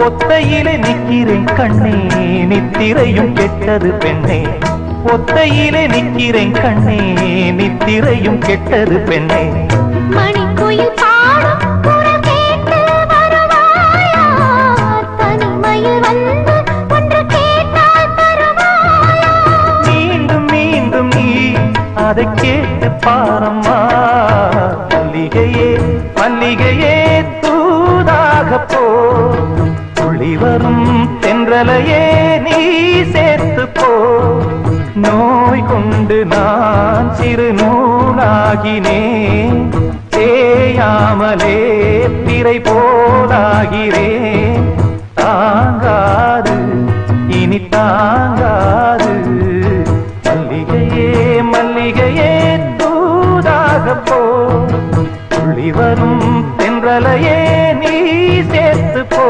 ஒத்தையிலே நிற்கிறேன் கண்ணே நித்திரையும் கெட்டது பெண்ணே ஒத்தையிலே நிற்கிறேன் கண்ணே நித்திரையும் கெட்டது பெண்ணே மணிக்குயில் பாடும் குரல் கேட்டு வருவாயா தனிமையில் வந்து ஒன்று கேட்டால் தருவாயா மீண்டும் மீண்டும் நீ அதை கேட்டு பாரம்மா மல்லிகையே மல்லிகையே தூதாக போ துளி வரும் தென்றலையே நீ சேர்த்து போ நோய் கொண்டு நான் சிறு நூலாகினேன் தேயாமலே திரை போலாகிறேன் தாங்காது இனி தாங்காது மல்லிகையே மல்லிகையே தூதாக போ துளி வரும் தென்றலையே நீ சேர்த்து போ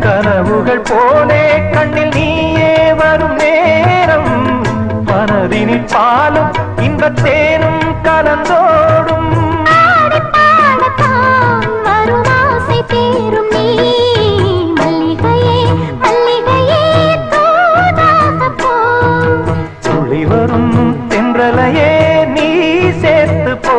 கனவுகள் போலே கண்ணில் நீயே வரும் நேரம் மனதினில் பாலும் இன்பத்தேனும் கலந்தோடும் துளி வரும் தென்றலையே நீ சேர்த்து போ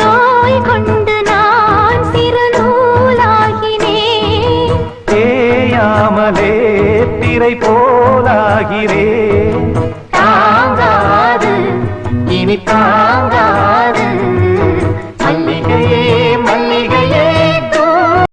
நோய் கொண்டு நான் சிறு நூலாகினேன் தேயாமலே திரை போலாகிறேன் தாங்காது இனி